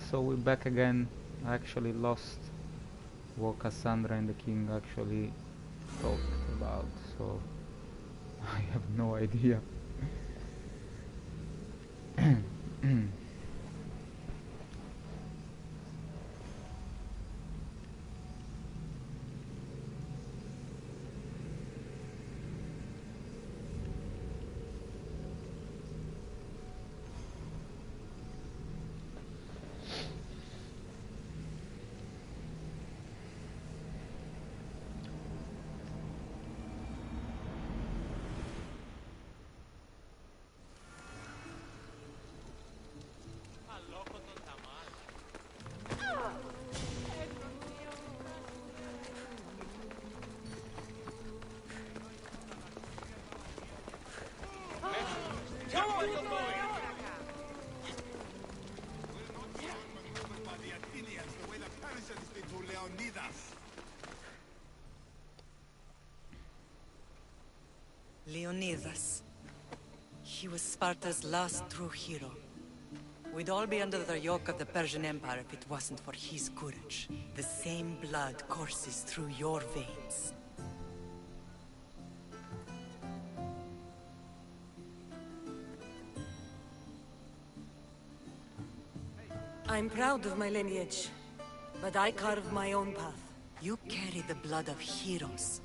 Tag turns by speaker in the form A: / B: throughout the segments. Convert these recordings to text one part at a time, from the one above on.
A: So we're back again. I actually lost what Cassandra and the king actually talked about, so I have no idea.
B: Leonidas. He was Sparta's last true hero. We'd all be under the yoke of the Persian Empire if it wasn't for his courage. The same blood courses through your veins.
C: I'm proud of my lineage, but I carve my own path.
B: You carry the blood of heroes.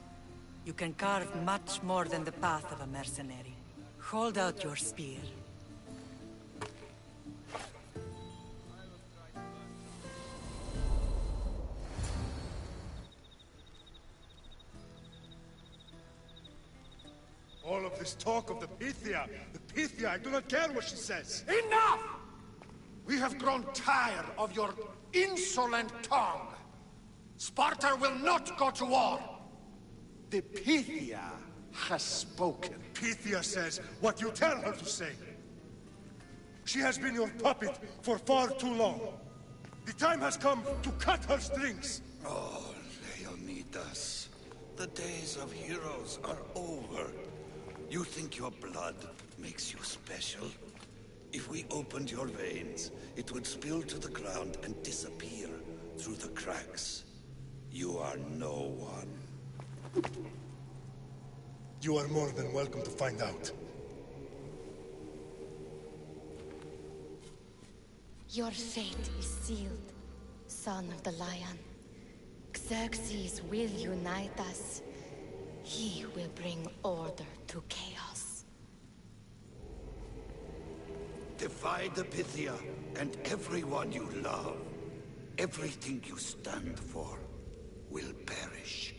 B: You can carve much more than the path of a mercenary. Hold out your spear.
D: All of this talk of the Pythia, I do not care what she says.
E: Enough! We have grown tired of your insolent tongue. Sparta will not go to war. The Pythia has spoken.
D: Pythia says what you tell her to say. She has been your puppet for far too long. The time has come to cut her strings.
F: Oh, Leonidas. The days of heroes are over. You think your blood makes you special? If we opened your veins, it would spill to the ground and disappear through the cracks. You are no one.
D: You are more than welcome to find out.
G: Your fate is sealed, son of the lion. Xerxes will unite us. He will bring order to chaos.
F: Defy the Pythia and everyone you love. Everything you stand for will perish.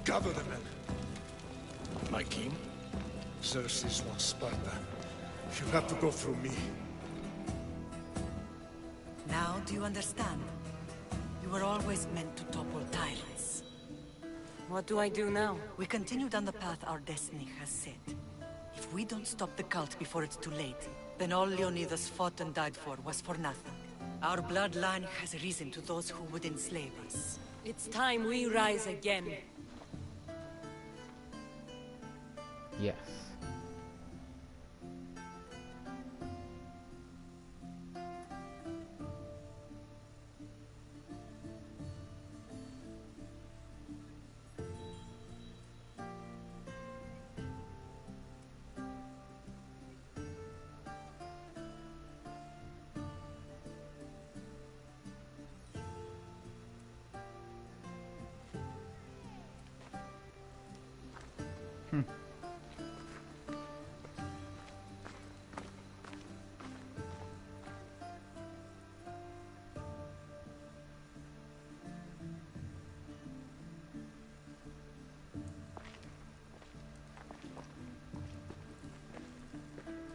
D: Gather the men.
H: My king?
D: Xerxes wants Sparta. She'll have to go through me.
B: Now do you understand? You were always meant to topple tyrants.
C: What do I do now?
B: We continue down the path our destiny has set. If we don't stop the cult before it's too late, then all Leonidas fought and died for was for nothing. Our bloodline has risen to those who would enslave us.
C: It's time we rise again.
A: Yes.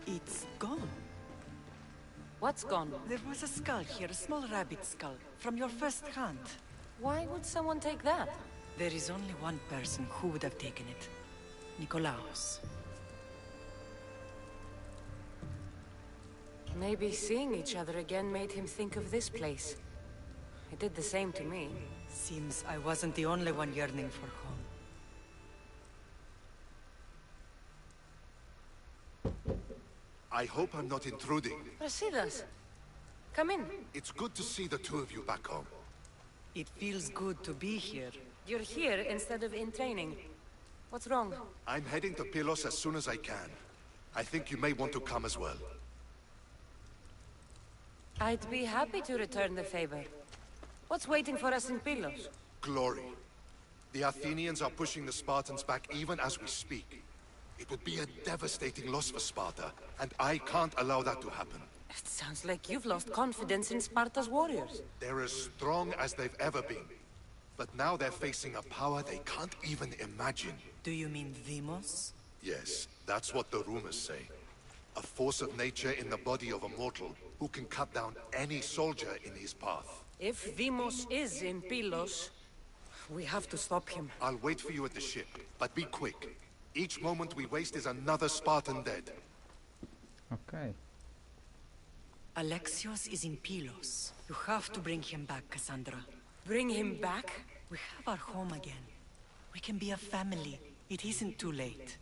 B: It's gone.
C: What's gone?
B: There was a skull here, a small rabbit skull, from your first hunt.
C: Why would someone take that?
B: There is only one person who would have taken it. Nikolaos.
C: Maybe seeing each other again made him think of this place. It did the same to me.
B: Seems I wasn't the only one yearning for home.
I: I hope I'm not intruding.
C: Rasidas, come in.
I: It's good to see the two of you back home.
B: It feels good to be here.
C: You're here instead of in training. What's wrong?
I: I'm heading to Pylos as soon as I can. I think you may want to come as well.
C: I'd be happy to return the favor. What's waiting for us in Pylos?
I: Glory. The Athenians are pushing the Spartans back even as we speak. It would be a devastating loss for Sparta, and I can't allow that to happen.
C: It sounds like you've lost confidence in Sparta's warriors.
I: They're as strong as they've ever been. But now they're facing a power they can't even imagine.
B: Do you mean Demos?
I: Yes, that's what the rumors say. A force of nature in the body of a mortal who can cut down any soldier in his path.
C: If Demos is in Pylos, we have to stop him.
I: I'll wait for you at the ship, but be quick. Each moment we waste is another Spartan dead.
A: Okay.
B: Alexios is in Pylos. You have to bring him back, Cassandra.
C: Bring him back?
B: We have our home again. We can be a family. It isn't too late.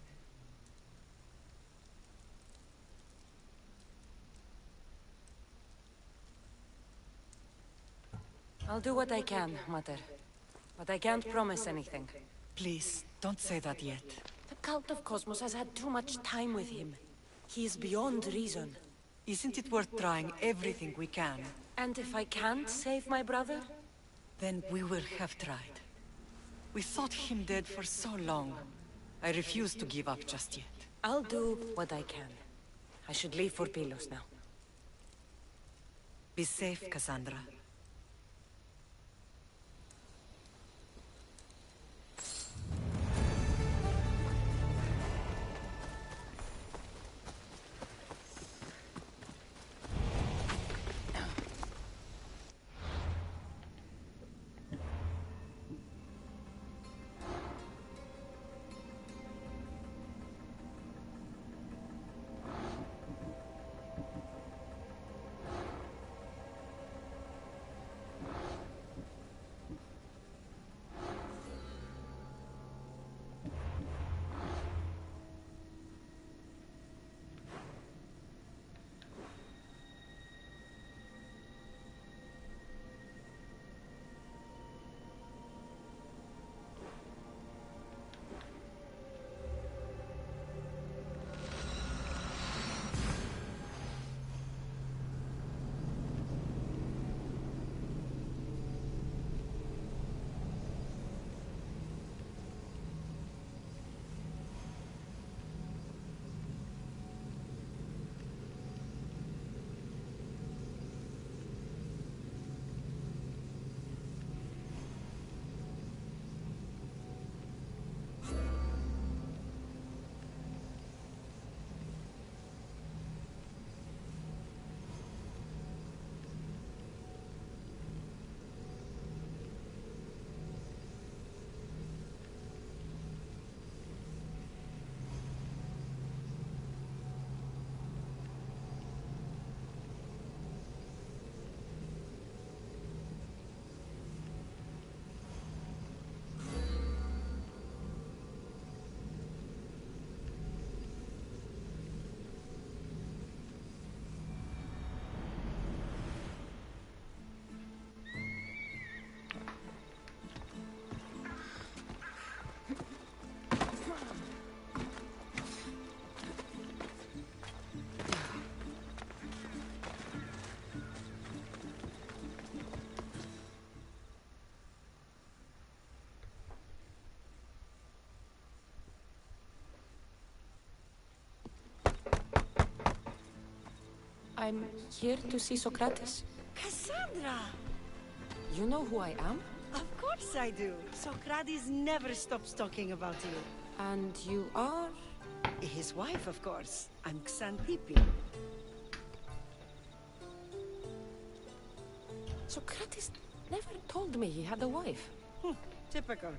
C: I'll do what I can, Mater. But I can't promise anything.
B: Please, don't say that yet.
C: The cult of Cosmos has had too much time with him. He is beyond reason.
B: Isn't it worth trying everything we can?
C: And if I can't save my brother?
B: Then we will have tried. We thought him dead for so long. I refuse to give up just yet.
C: I'll do what I can. I should leave for Pylos now.
B: Be safe, Cassandra.
C: I'm here to see Socrates.
J: Cassandra!
C: You know who I am?
J: Of course I do. Socrates never stops talking about you.
C: And you are?
J: His wife, of course. I'm Xantippe.
C: Socrates never told me he had a wife.
J: Typical.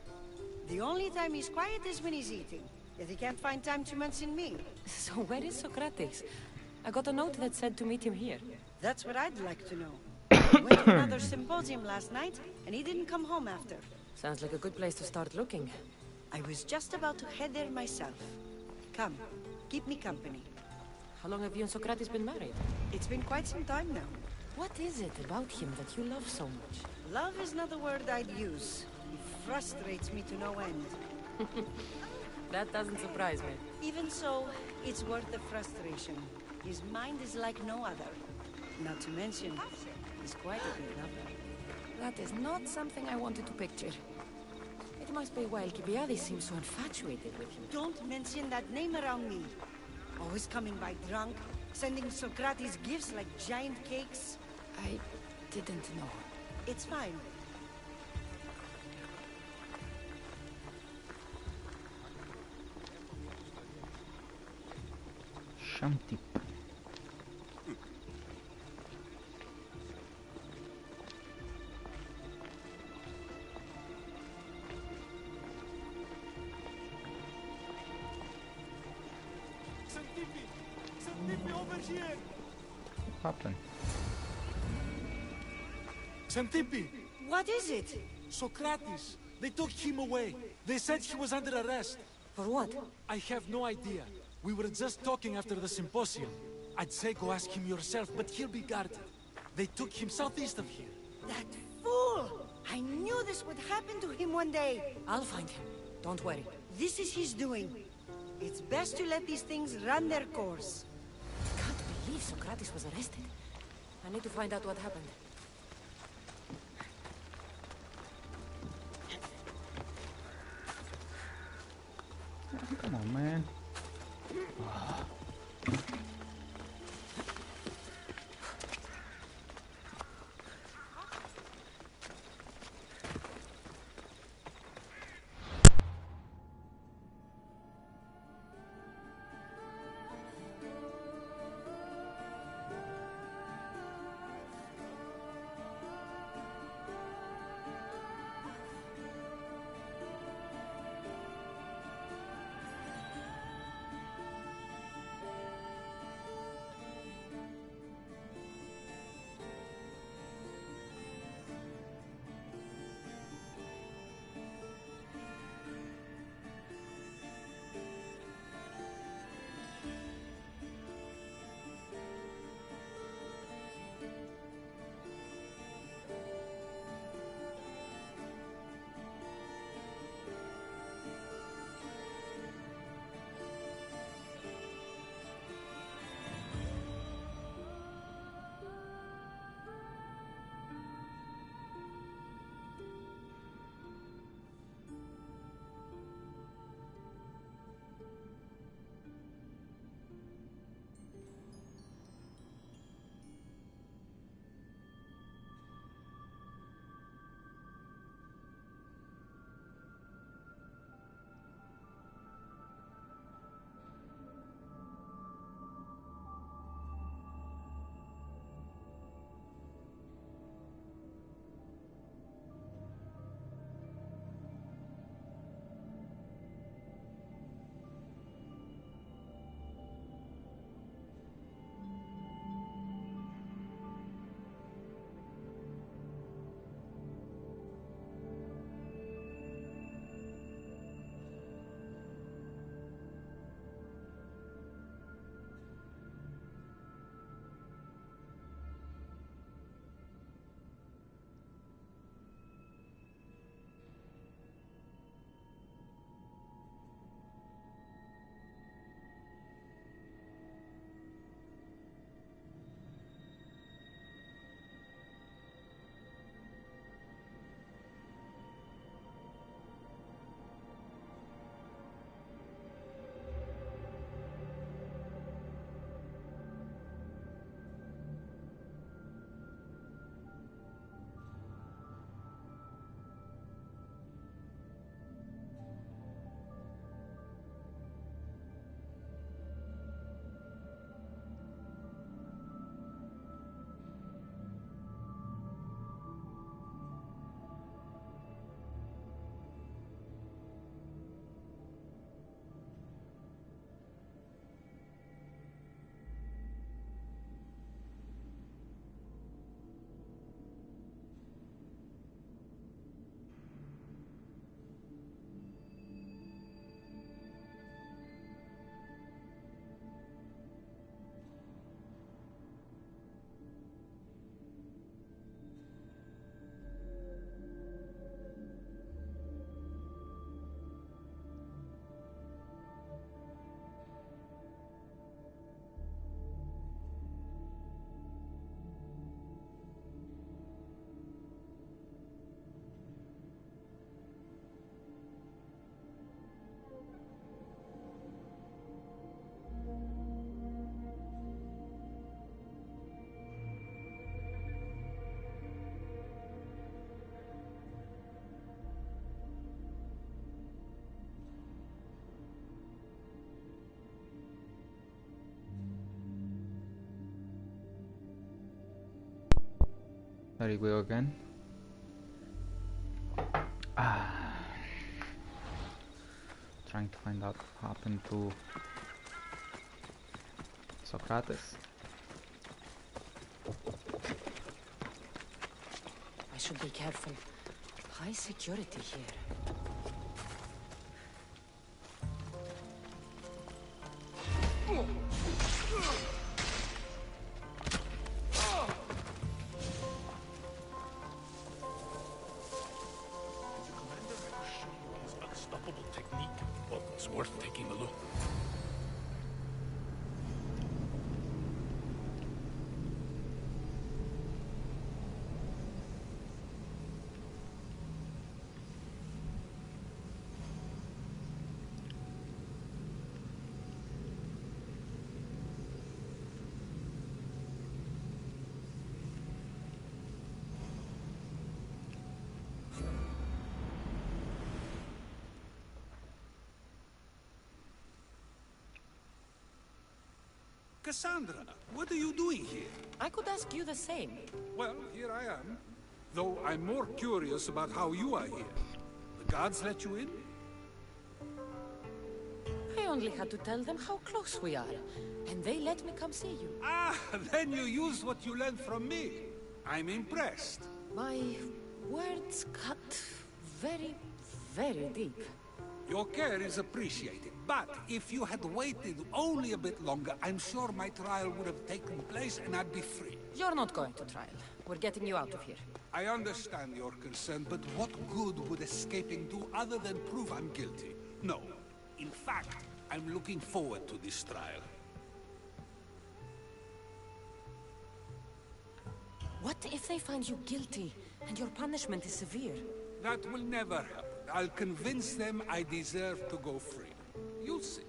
J: The only time he's quiet is when he's eating. Yet he can't find time to mention me.
C: So where is Socrates? I got a note that said to meet him here.
J: That's what I'd like to know. He went to another symposium last night, and he didn't come home after.
C: Sounds like a good place to start looking.
J: I was just about to head there myself. Come, keep me company.
C: How long have you and Socrates been married?
J: It's been quite some time now.
C: What is it about him that you love so much?
J: Love is not the word I'd use. He frustrates me to no end.
C: That doesn't surprise me.
J: Even so, it's worth the frustration. His mind is like no other. Not to mention, he's quite a good lover.
C: That is not something I wanted to picture. It must be why Alcibiades seems so infatuated with him.
J: Don't mention that name around me. Always coming by drunk, sending Socrates gifts like giant cakes.
C: I didn't know.
J: It's fine.
A: Shanti.
K: Over here!
A: What happened?
K: Xantippe!
J: What is it?
K: Socrates! They took him away. They said he was under arrest.
C: For what?
K: I have no idea. We were just talking after the symposium. I'd say go ask him yourself, but he'll be guarded. They took him southeast of here.
J: That fool! I knew this would happen to him one day.
C: I'll find him. Don't worry.
J: This is his doing. It's best to let these things run their course.
C: I can't believe Socrates was arrested. I need to find out what happened.
A: Come on, man. There you go again. Trying to find out what happened to Socrates.
C: I should be careful. High security here.
H: Unstoppable technique, but it's worth taking a look.
L: Cassandra, what are you doing here?
C: I could ask you the same.
L: Well, here I am. Though I'm more curious about how you are here. The guards let you in?
C: I only had to tell them how close we are, and they let me come see you.
L: Ah, then you used what you learned from me. I'm impressed.
C: My words cut very, very deep.
L: Your care is appreciated, but if you had waited only a bit longer, I'm sure my trial would have taken place and I'd be free.
C: You're not going to trial. We're getting you out of here.
L: I understand your concern, but what good would escaping do other than prove I'm guilty? No. In fact, I'm looking forward to this trial.
C: What if they find you guilty and your punishment is severe?
L: That will never happen. I'll convince them I deserve to go free. You'll see.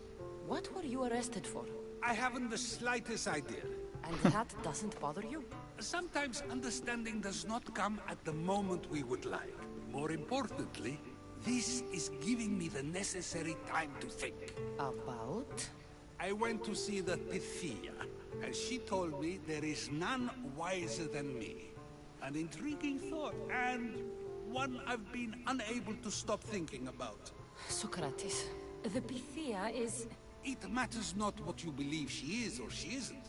C: What were you arrested for?
L: I haven't the slightest idea.
C: And that doesn't bother you?
L: Sometimes understanding does not come at the moment we would like. More importantly, this is giving me the necessary time to think.
C: About?
L: I went to see the Pythia, and she told me there is none wiser than me. An intriguing thought, and one I've been unable to stop thinking about.
C: Socrates, the Pythia is...
L: It matters not what you believe she is or she isn't.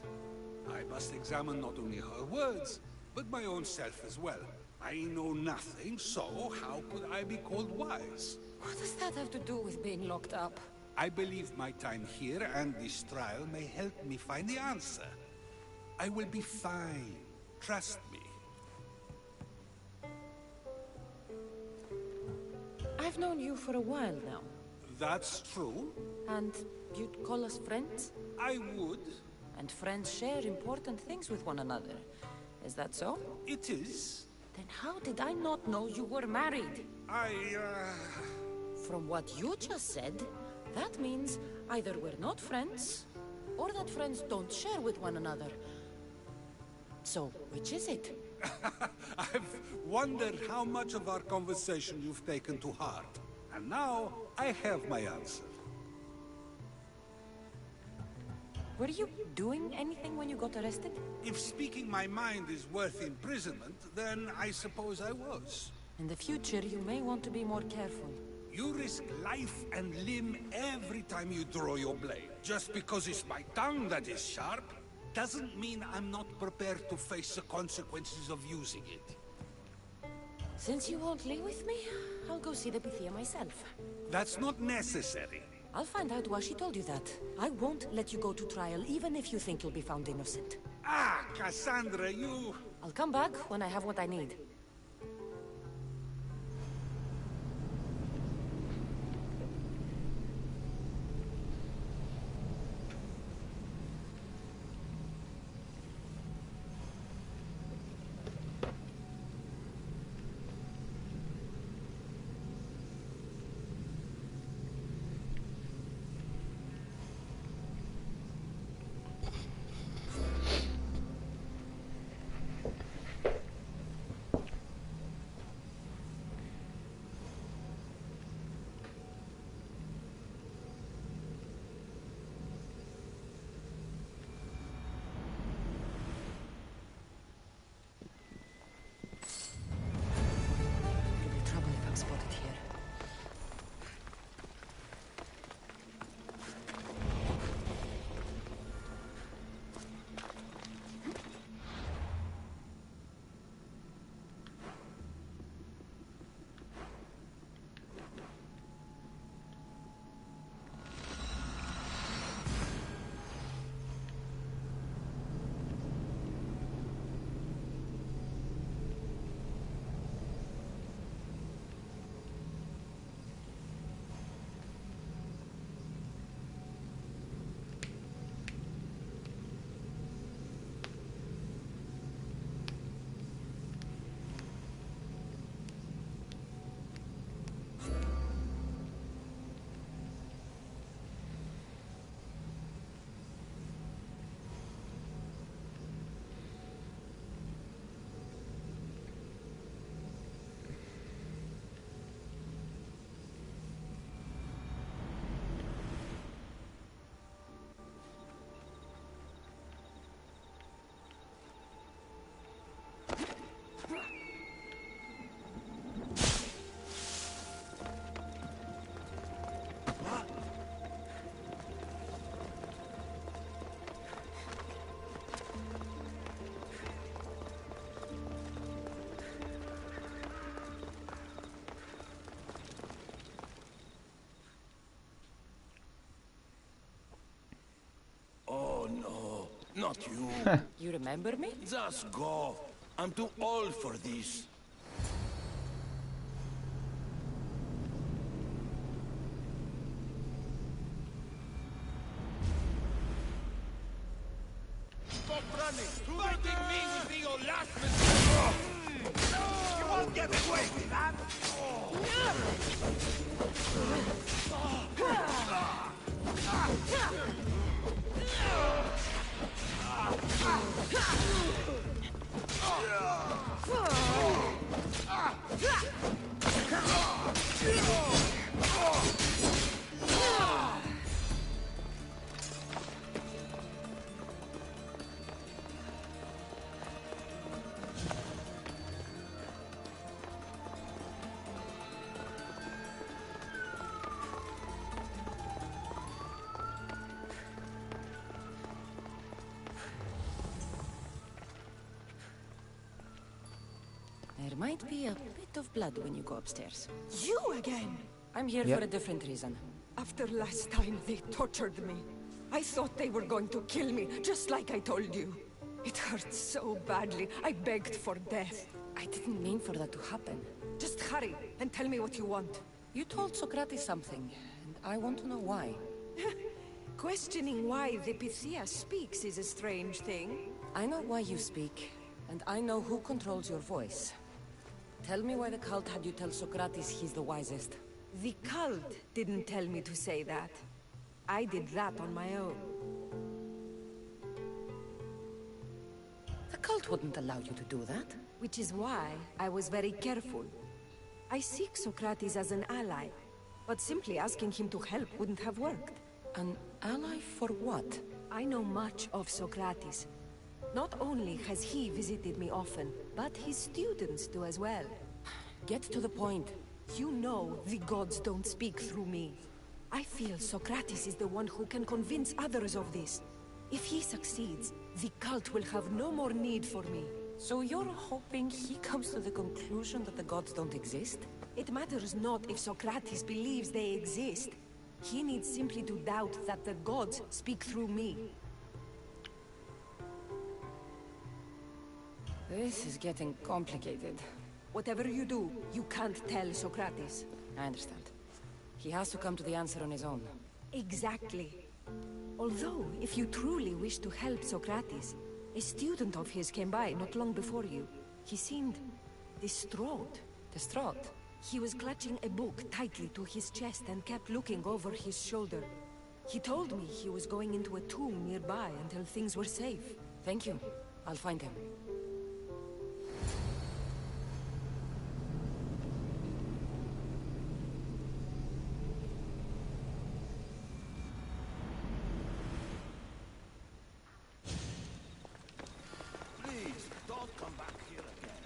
L: I must examine not only her words, but my own self as well. I know nothing, so how could I be called wise?
C: What does that have to do with being locked up?
L: I believe my time here and this trial may help me find the answer. I will be fine. Trust me.
C: I've known you for a while now.
L: That's true.
C: And you'd call us friends?
L: I would.
C: And friends share important things with one another. Is that so?
L: It is.
C: Then how did I not know you were married? From what you just said, that means either we're not friends, or that friends don't share with one another. So, which is it?
L: I've wondered how much of our conversation you've taken to heart. And now, I have my answer.
C: Were you doing anything when you got arrested?
L: If speaking my mind is worth imprisonment, then I suppose I was.
C: In the future, you may want to be more careful.
L: You risk life and limb every time you draw your blade. Just because it's my tongue that is sharp, doesn't mean I'm not prepared to face the consequences of using it.
C: Since you won't leave with me, I'll go see the Pythia myself.
L: That's not necessary.
C: I'll find out why she told you that. I won't let you go to trial, even if you think you'll be found innocent.
L: Ah, Cassandra, you...
C: I'll come back when I have what I need.
F: Not you.
C: You remember me?
F: Just go. I'm too old for this.
E: Stop running! Fighting me will be your last mistake! You won't get away with that!
C: There might be a bit of blood when you go upstairs.
M: You again?
C: I'm here
A: Yep.
C: for a different reason.
M: After last time, they tortured me. I thought they were going to kill me, just like I told you. It hurt so badly, I begged for death.
C: I didn't mean for that to happen.
M: Just hurry, and tell me what you want.
C: You told Socrates something, and I want to know why.
M: Questioning why the Pythia speaks is a strange thing.
C: I know why you speak, and I know who controls your voice. Tell me why the cult had you tell Socrates he's the wisest.
M: The cult didn't tell me to say that. I did that on my own.
C: The cult wouldn't allow you to do that.
M: Which is why I was very careful. I seek Socrates as an ally, but simply asking him to help wouldn't have worked.
C: An ally for what?
M: I know much of Socrates. Not only has he visited me often, but his students do as well.
C: Get to the point.
M: You know the gods don't speak through me. I feel Socrates is the one who can convince others of this. If he succeeds, the cult will have no more need for me.
C: So you're hoping he comes to the conclusion that the gods don't exist?
M: It matters not if Socrates believes they exist. He needs simply to doubt that the gods speak through me.
C: This is getting complicated.
M: Whatever you do, you can't tell Socrates.
C: I understand. He has to come to the answer on his own.
M: Exactly. Although, if you truly wish to help Socrates, a student of his came by not long before you. He seemed distraught.
C: Distraught?
M: He was clutching a book tightly to his chest and kept looking over his shoulder. He told me he was going into a tomb nearby until things were safe.
C: Thank you. I'll find him.
F: Please, don't come back here again.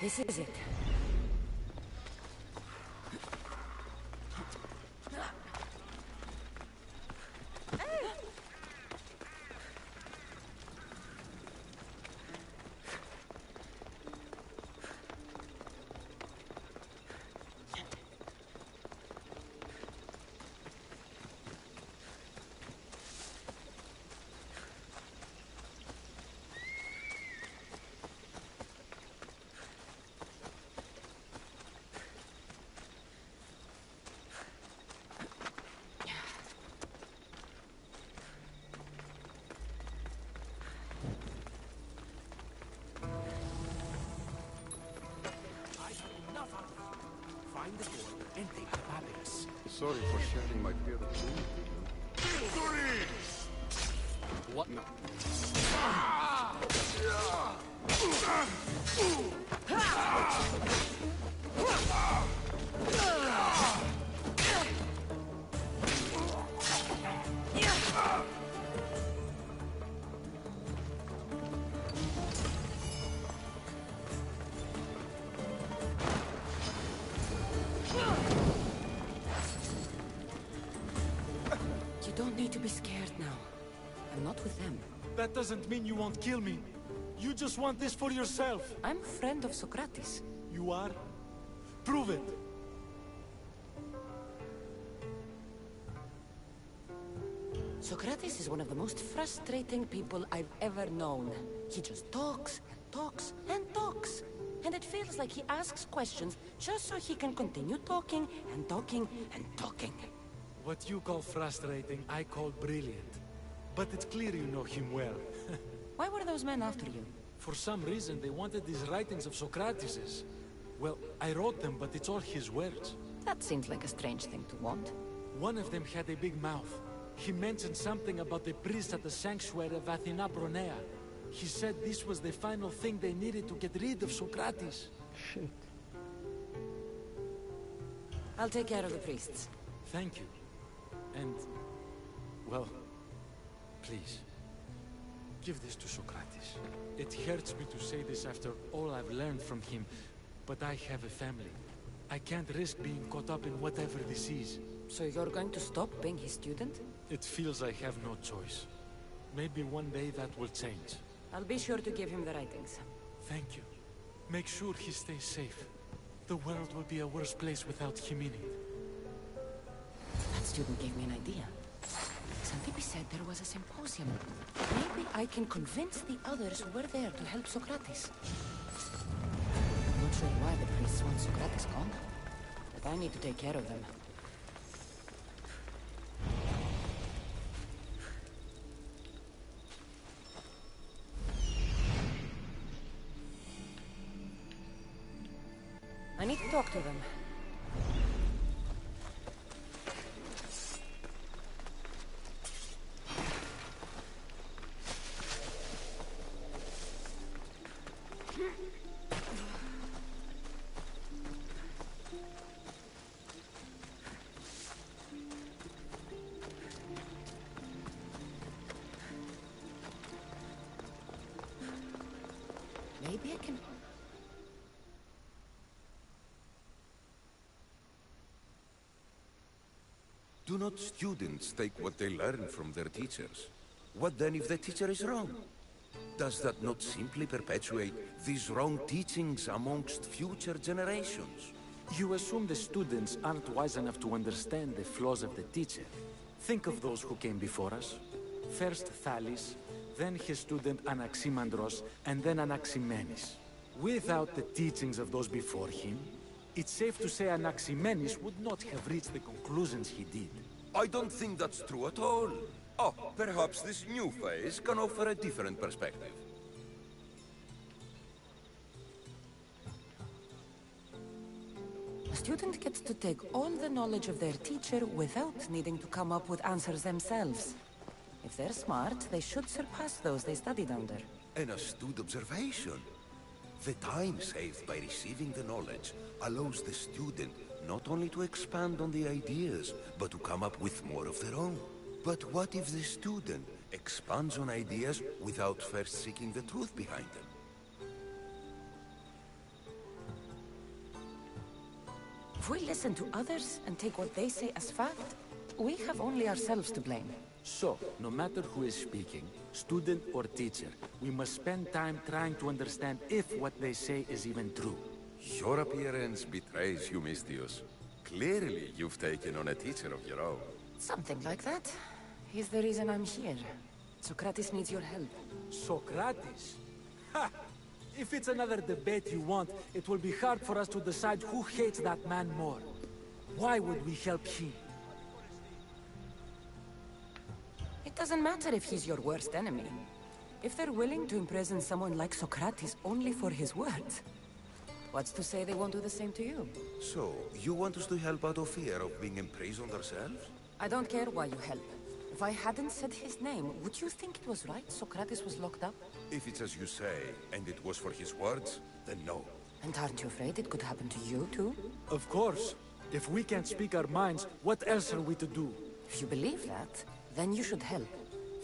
C: This is it.
K: Find the door and take the papyrus.
I: Sorry for sharing my fear of doom with you.
K: What?
I: No.
C: You don't need to be scared now. I'm not with them.
K: That doesn't mean you won't kill me. You just want this for yourself.
C: I'm a friend of Socrates.
K: You are? Prove it!
C: Socrates is one of the most frustrating people I've ever known. He just talks and talks and talks. And it feels like he asks questions just so he can continue talking and talking and talking.
K: What you call frustrating, I call brilliant. But it's clear you know him well.
C: Why were those men after you?
K: For some reason, they wanted these writings of Socrates's. Well, I wrote them, but it's all his words.
C: That seems like a strange thing to want.
K: One of them had a big mouth. He mentioned something about the priest at the sanctuary of Athena Bronea. He said this was the final thing they needed to get rid of Socrates.
A: Shit.
C: I'll take care of the priests.
K: Thank you. And, well, please, give this to Socrates. It hurts me to say this after all I've learned from him, but I have a family. I can't risk being caught up in whatever this is.
C: So you're going to stop being his student?
K: It feels I have no choice. Maybe one day that will change.
C: I'll be sure to give him the writings.
K: Thank you. Make sure he stays safe. The world will be a worse place without him in it.
C: That student gave me an idea. Xantippe said there was a symposium. Maybe I can convince the others who were there to help Socrates. I'm not sure why the priests want Socrates gone, but I need to take care of them. I need to talk to them. Maybe I can...
N: Do not students take what they learn from their teachers? What then if the teacher is wrong? Does that not simply perpetuate these wrong teachings amongst future generations?
K: You assume the students aren't wise enough to understand the flaws of the teacher. Think of those who came before us. First Thales, then his student Anaximandros, and then Anaximenes. Without the teachings of those before him, it's safe to say Anaximenes would not have reached the conclusions he did.
N: I don't think that's true at all. Oh, perhaps this new phase can offer a different perspective.
C: A student gets to take all the knowledge of their teacher without needing to come up with answers themselves. If they're smart, they should surpass those they studied under.
N: An astute observation. The time saved by receiving the knowledge allows the student not only to expand on the ideas, but to come up with more of their own. But what if the student expands on ideas without first seeking the truth behind them?
C: If we listen to others and take what they say as fact, we have only ourselves to blame.
K: So, no matter who is speaking, student or teacher, we must spend time trying to understand if what they say is even true.
N: Your appearance betrays you, Mystius. Clearly, you've taken on a teacher of your own.
C: Something like that. He's the reason I'm here. Socrates needs your help.
K: Socrates? Ha! If it's another debate you want, it will be hard for us to decide who hates that man more. Why would we help him?
C: It doesn't matter if he's your worst enemy. If they're willing to imprison someone like Socrates only for his words, what's to say they won't do the same to you?
N: So, you want us to help out of fear of being imprisoned ourselves?
C: I don't care why you help. If I hadn't said his name, would you think it was right Socrates was locked up?
N: If it's as you say, and it was for his words, then no.
C: And aren't you afraid it could happen to you too?
K: Of course. If we can't speak our minds, what else are we to do?
C: If you believe that, then you should help.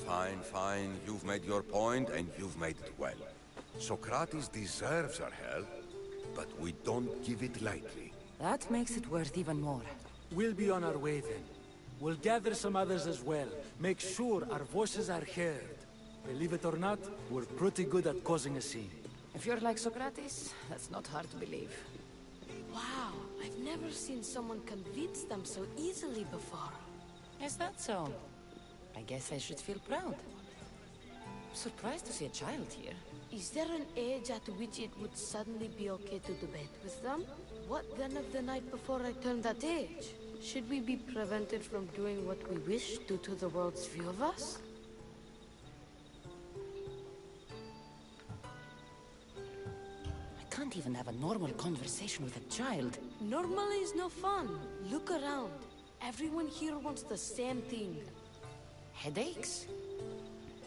N: Fine, fine. You've made your point, and you've made it well. Socrates deserves our help, but we don't give it lightly.
C: That makes it worth even more.
K: We'll be on our way then. We'll gather some others as well. Make sure our voices are heard. Believe it or not, we're pretty good at causing a scene.
C: If you're like Socrates, that's not hard to believe.
M: Wow, I've never seen someone convince them so easily before.
C: Is that so? I guess I should feel proud. I'm surprised to see a child here.
M: Is there an age at which it would suddenly be okay to debate with them? What then of the night before I turned that age? Should we be prevented from doing what we wish due to the world's view of us?
C: I can't even have a normal conversation with a child.
M: Normal is no fun. Look around. Everyone here wants the same thing.
C: Headaches?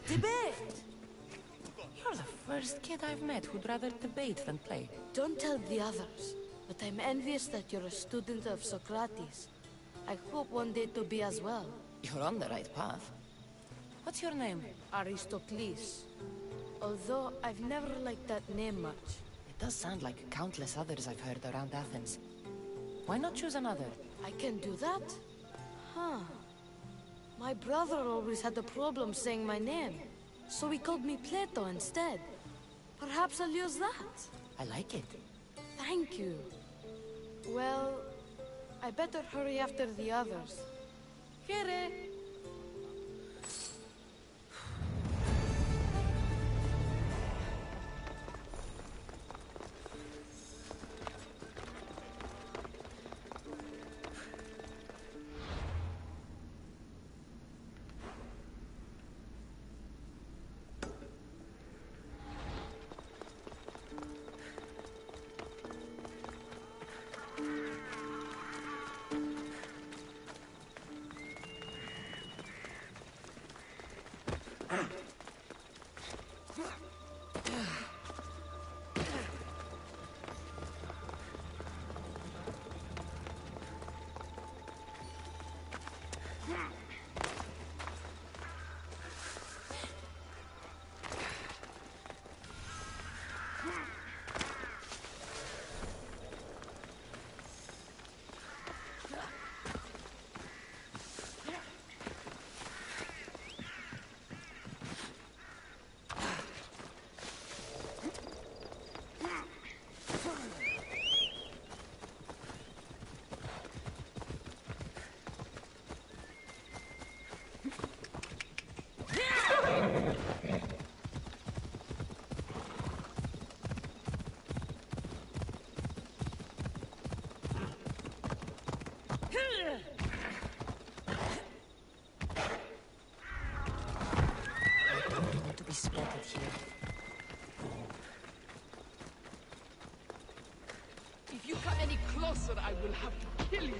M: Debate!
C: You're the first kid I've met who'd rather debate than play.
M: Don't tell the others, but I'm envious that you're a student of Socrates. I hope one day to be as well.
C: You're on the right path. What's your name?
M: Aristocles. Although I've never liked that name much.
C: It does sound like countless others I've heard around Athens. Why not choose another?
M: I can do that? Huh. My brother always had a problem saying my name, so he called me Plato instead. Perhaps I'll use that.
C: I like it.
M: Thank you. Well, I better hurry after the others. Here.
C: Spotted here.
O: If you come any closer, I will have to kill you.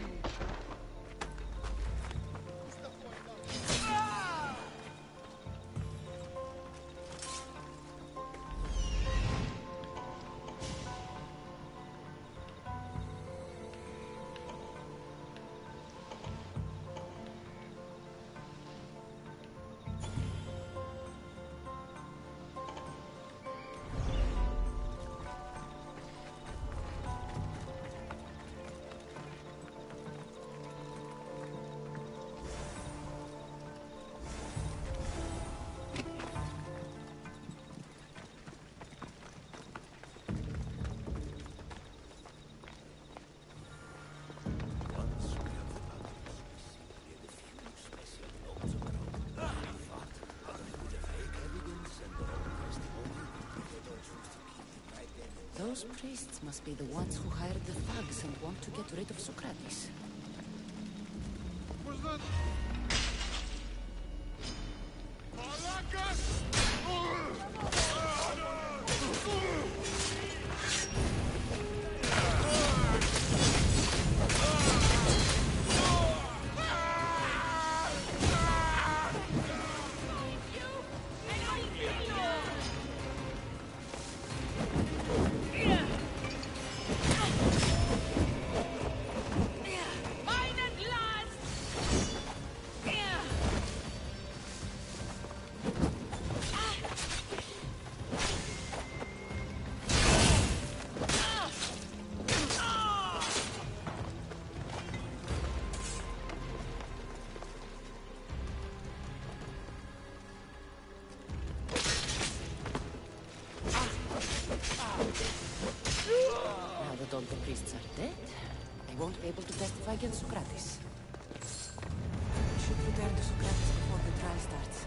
C: Those priests must be the ones who hired the thugs and want to get rid of Socrates.
D: Was that?
C: that all the priests are dead, they won't be able to testify against Socrates. We should return to Socrates before the trial starts.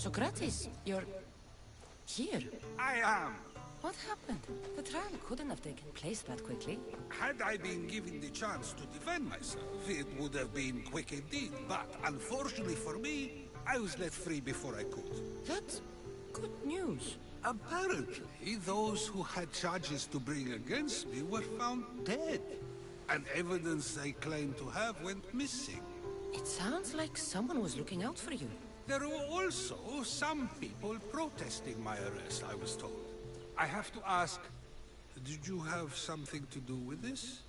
C: Socrates, you're... here?
L: I am.
C: What happened? The trial couldn't have taken place that quickly.
L: Had I been given the chance to defend myself, it would have been quick indeed. But unfortunately for me, I was let free before I could.
C: That's good news.
L: Apparently, those who had charges to bring against me were found dead. And evidence they claimed to have went missing.
C: It sounds like someone was looking out for you.
L: There were also some people protesting my arrest, I was told. I have to ask, did you have something to do with this?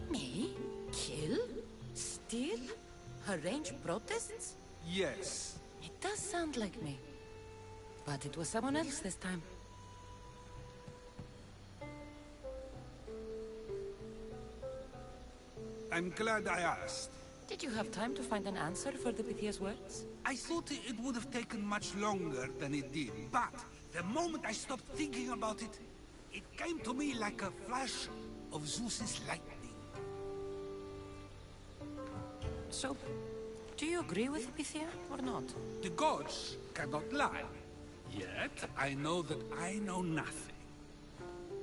C: Me? Kill? Steal? Arrange protests?
L: Yes.
C: It does sound like me. But it was someone else this time.
L: I'm glad I asked.
C: Did you have time to find an answer for the Pythia's words?
L: I thought it would have taken much longer than it did, but the moment I stopped thinking about it, it came to me like a flash of Zeus's lightning.
C: So, do you agree with Pythia or not?
L: The gods cannot lie. Yet, I know that I know nothing.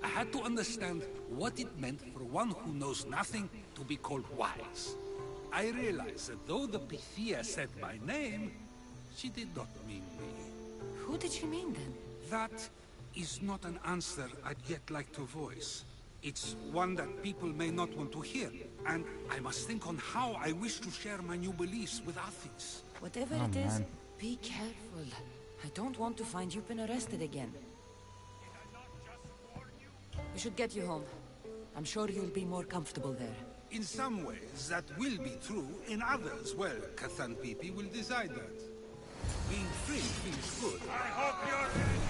L: I had to understand what it meant for one who knows nothing to be called wise. I realized that though the Pythia said my name, she did not mean me.
C: Who did she mean then?
L: That is not an answer I'd yet like to voice. It's one that people may not want to hear, and I must think on how I wish to share my new beliefs with Athens.
C: Whatever it is, be careful. I don't want to find you've been arrested again. We should get you home. I'm sure you'll be more comfortable there.
L: In some ways, that will be true. In others, well, Cathan Pipi will decide that. Being free feels good. I hope you're...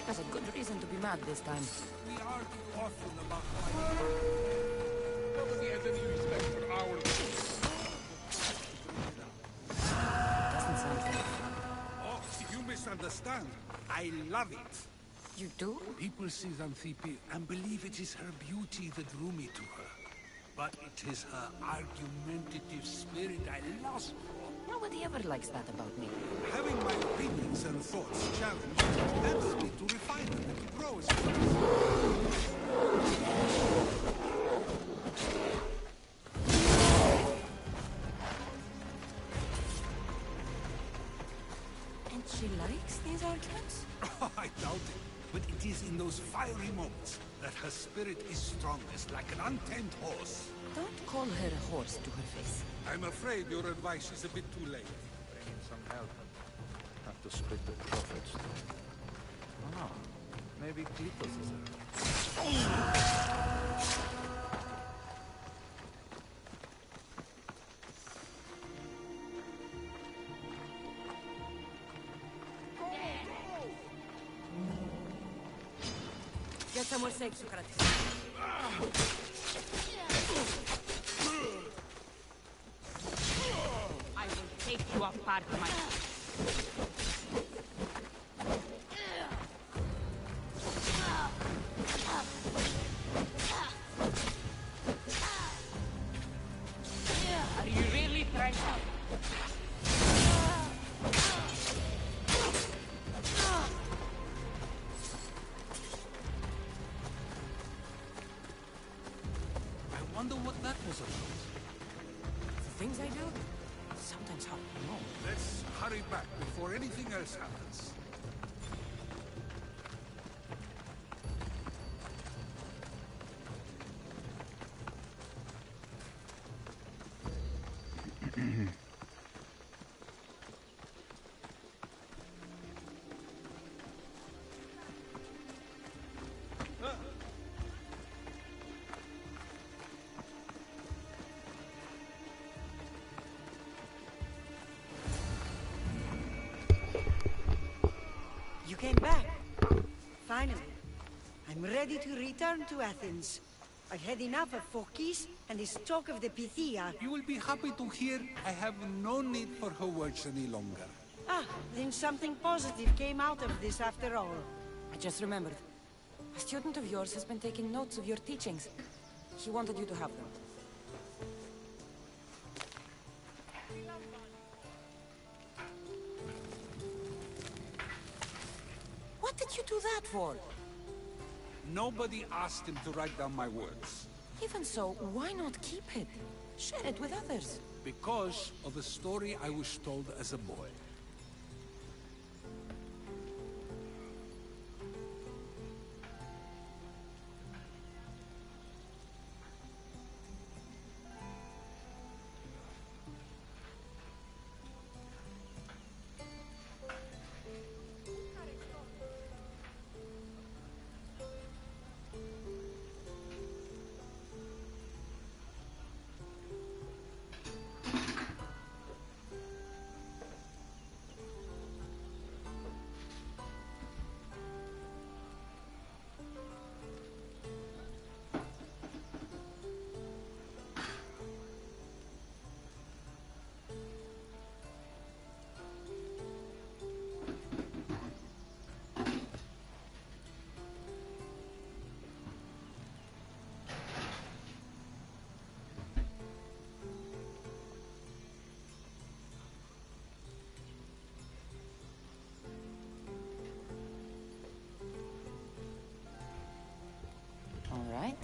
C: has a good reason to be mad this time.
L: We argue often about fighting. Nobody has any respect for our...
C: Doesn't sound very fun.
L: Oh, you misunderstand. I love it.
C: You do?
L: People see Xanthippe and believe it is her beauty that drew me to her. But it is her argumentative spirit I lost for.
C: Nobody ever likes that about me.
L: Having my opinions and thoughts challenged helps me to refine them and to grow as a person.
C: And she likes these arguments?
L: I doubt it. But it is in those fiery moments that her spirit is strongest, like an untamed horse.
C: Don't call her a horse to her face.
L: I'm afraid your advice is a bit too late.
K: Bring in some help. Have to split the profits. Ah, maybe Klitos is there.
C: Get some more steak, Socrates.
O: I will take you apart, my... Are you really trying to...
L: I wonder what that was about.
C: The things I do? Sometimes hard to know.
L: Let's hurry back before anything else happens.
J: You came back. Finally. I'm ready to return to Athens. I've had enough of Phokis and this talk of the Pythia.
L: You will be happy to hear I have no need for her words any longer.
J: Ah, then something positive came out of this after all.
C: I just remembered. A student of yours has been taking notes of your teachings. He wanted you to have them. What did you do that for?
L: Nobody asked him to write down my words.
C: Even so, why not keep it? Share it with others.
L: Because of a story I was told as a boy.
C: All right,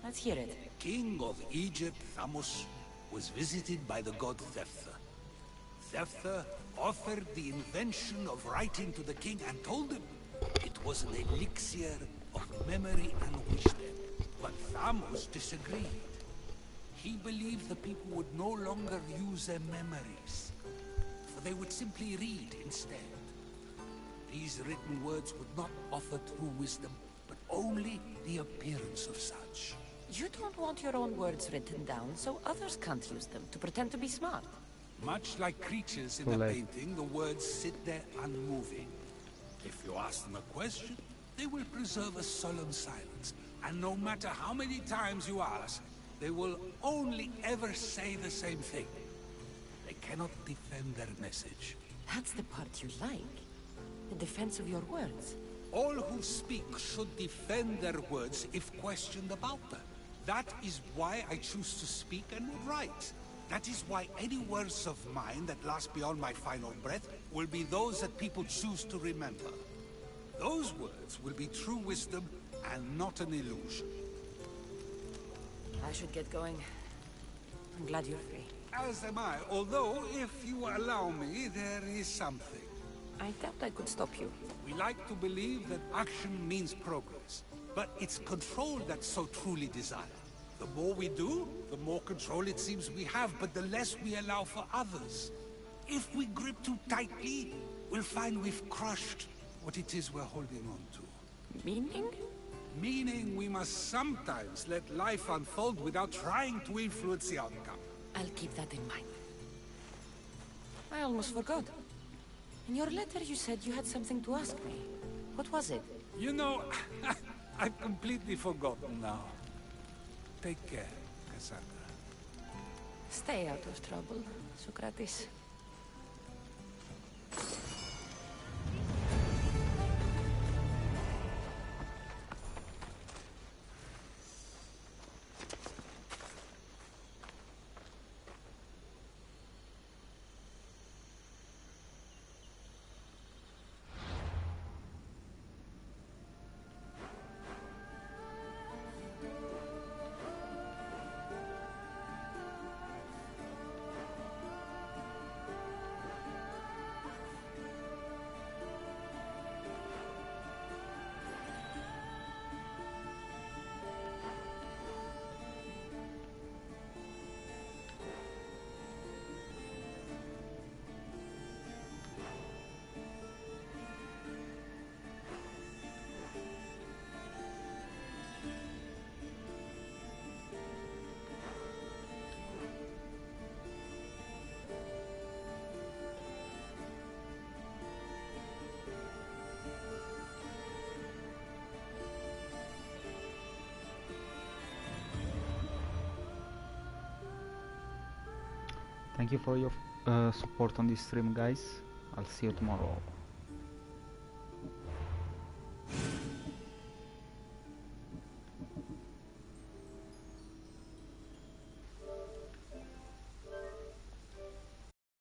C: let's hear it.
L: King of Egypt, Thamos, was visited by the god Thephtha. Thephtha offered the invention of writing to the king and told him it was an elixir of memory and wisdom. But Thamos disagreed. He believed the people would no longer use their memories, for they would simply read instead. These written words would not offer true wisdom, but only the appearance of such.
C: You don't want your own words written down, so others can't use them to pretend to be smart.
L: Much like creatures in a painting, the words sit there unmoving. If you ask them a question, they will preserve a solemn silence. And no matter how many times you ask, they will only ever say the same thing. They cannot defend their message.
C: That's the part you like. The defense of your words.
L: All who speak should defend their words if questioned about them. That is why I choose to speak and write. That is why any words of mine that last beyond my final breath will be those that people choose to remember. Those words will be true wisdom and not an illusion.
C: I should get going. I'm glad you're free.
L: As am I, although, if you allow me, there is something.
C: I doubt I could stop you.
L: We like to believe that action means progress, but it's control that's so truly desired. The more we do, the more control it seems we have, but the less we allow for others. If we grip too tightly, we'll find we've crushed what it is we're holding on to.
C: Meaning?
L: Meaning we must sometimes let life unfold without trying to influence the outcome.
C: I'll keep that in mind. I almost forgot. In your letter you said you had something to ask me. What was it?
L: You know, I've completely forgotten now. Take care, Cassandra.
C: Stay out of trouble, Socrates.
A: Thank you for your support on this stream, guys. I'll see you tomorrow.